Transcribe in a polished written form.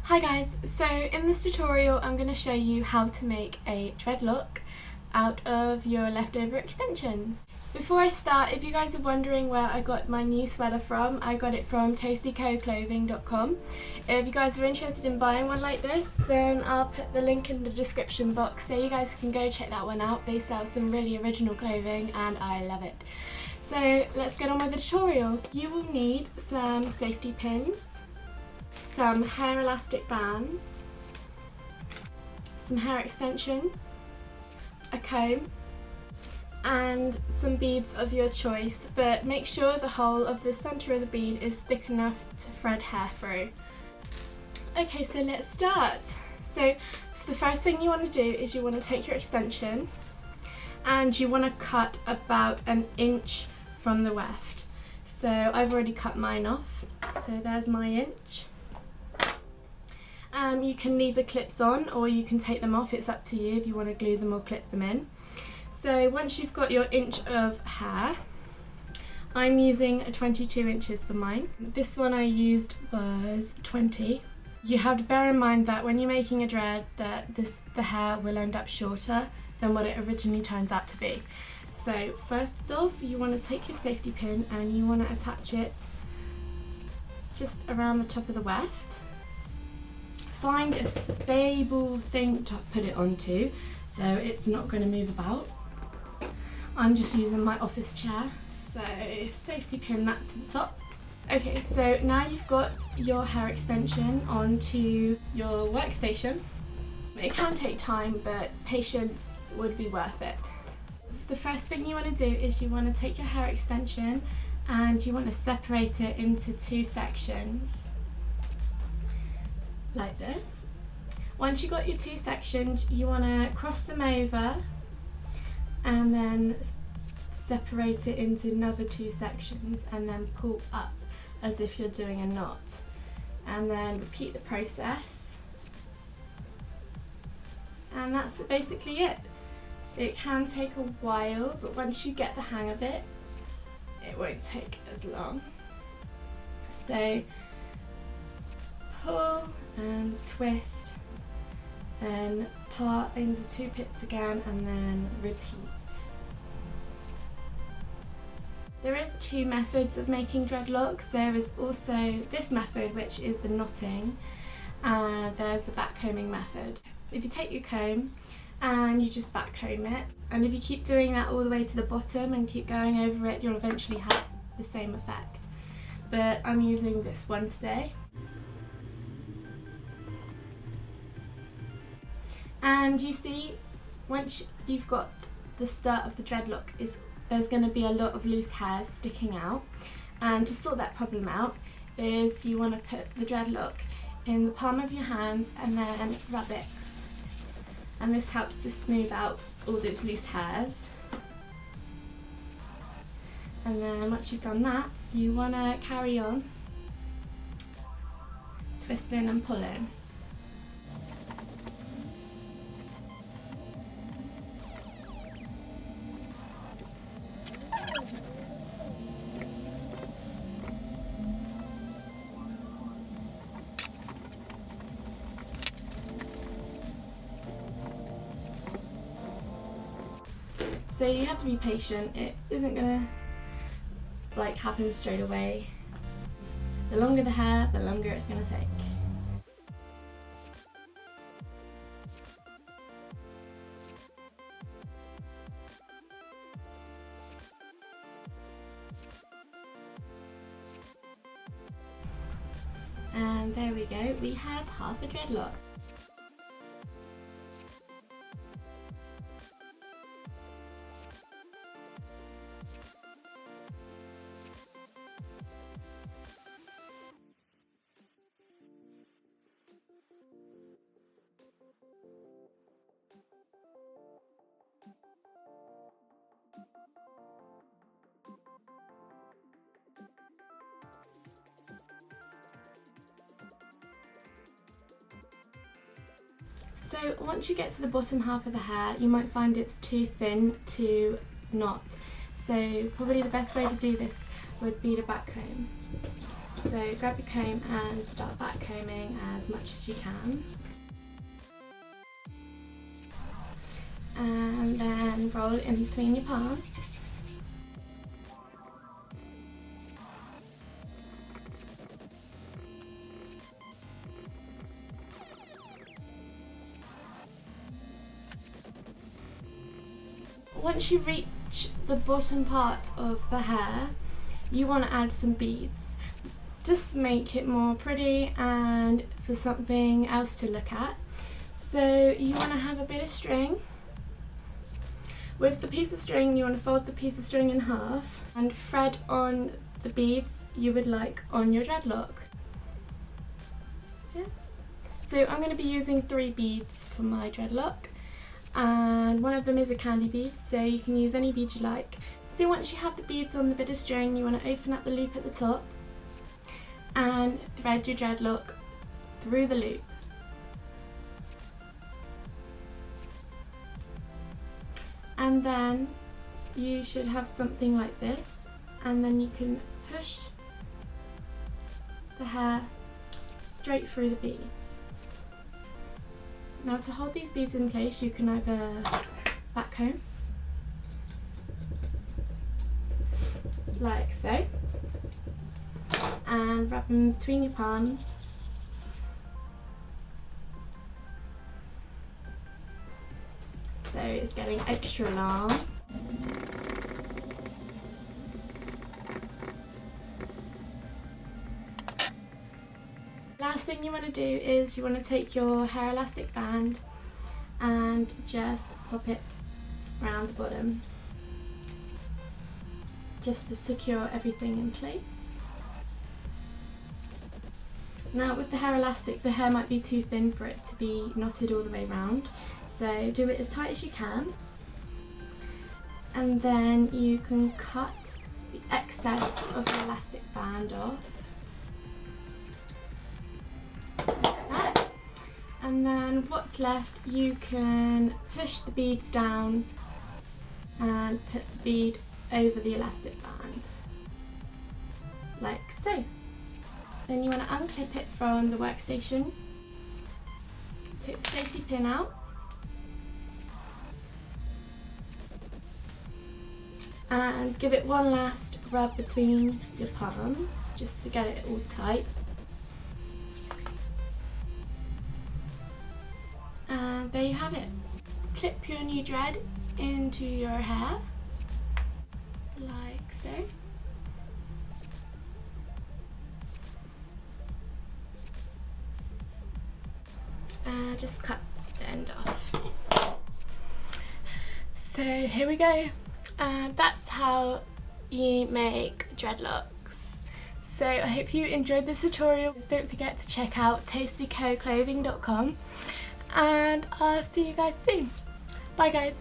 Hi guys, so in this tutorial I'm going to show you how to make a dreadlock out of your leftover extensions. Before I start, if you guys are wondering where I got my new sweater from, I got it from toastycoclothing.com. If you guys are interested in buying one like this, then I'll put the link in the description box so you guys can go check that one out. They sell some really original clothing and I love it. So let's get on with the tutorial. You will need some safety pins, some hair elastic bands, some hair extensions, a comb, and some beads of your choice, but make sure the whole of the centre of the bead is thick enough to thread hair through. Okay, so let's start. So the first thing you want to do is you want to take your extension and you want to cut about an inch from the weft. So I've already cut mine off, so there's my inch. You can leave the clips on or you can take them off, it's up to you if you want to glue them or clip them in. So once you've got your inch of hair, I'm using 22 inches for mine. This one I used was 20. You have to bear in mind that when you're making a dread that the hair will end up shorter than what it originally turns out to be. So first off, you want to take your safety pin and you want to attach it just around the top of the weft. Find a stable thing to put it onto so it's not going to move about. I'm just using my office chair, so safety pin that to the top. Okay, so now you've got your hair extension onto your workstation. It can take time, but patience would be worth it. The first thing you want to do is you want to take your hair extension and you want to separate it into two sections. Like this. Once you've got your two sections, you want to cross them over and then separate it into another two sections and then pull up as if you're doing a knot, and then repeat the process, and that's basically it. It can take a while, but once you get the hang of it, it won't take as long. So pull and twist, then part into two bits again and then repeat. There is two methods of making dreadlocks. There is also this method, which is the knotting, and there's the backcombing method. If you take your comb and you just backcomb it, and if you keep doing that all the way to the bottom and keep going over it, you'll eventually have the same effect. But I'm using this one today. And you see, once you've got the start of the dreadlock, there's going to be a lot of loose hairs sticking out, and to sort that problem out is you want to put the dreadlock in the palm of your hand and then rub it, and this helps to smooth out all those loose hairs. And then once you've done that, you want to carry on twisting and pulling. So you have to be patient, it isn't gonna happen straight away. The longer the hair, the longer it's gonna take. And there we go, we have half a dreadlock. So once you get to the bottom half of the hair, you might find it's too thin to knot. So probably the best way to do this would be to backcomb. So grab your comb and start back combing as much as you can. And then roll it in between your palms. Once you reach the bottom part of the hair, you want to add some beads. Just make it more pretty and for something else to look at. So you want to have a bit of string. With the piece of string, you want to fold the piece of string in half and thread on the beads you would like on your dreadlock. Yes. So I'm going to be using 3 beads for my dreadlock, and one of them is a candy bead, so you can use any bead you like. So once you have the beads on the bit of string, you want to open up the loop at the top and thread your dreadlock through the loop. And then you should have something like this, and then you can push the hair straight through the beads. Now to hold these beads in place, you can either back comb, like so, and wrap them between your palms. So it's getting extra long. Last thing you want to do is you want to take your hair elastic band and just pop it around the bottom, just to secure everything in place. Now with the hair elastic, the hair might be too thin for it to be knotted all the way around, so do it as tight as you can, and then you can cut the excess of the elastic band off. Like that. And then what's left, you can push the beads down and put the bead over the elastic band, like so. Then you want to unclip it from the workstation, take the safety pin out, and give it one last rub between your palms just to get it all tight. And there you have it. Clip your new dread into your hair, like so. Just cut the end off. So here we go. That's how you make dreadlocks. So I hope you enjoyed this tutorial. Don't forget to check out tastycoclothing.com, and I'll see you guys soon. Bye guys.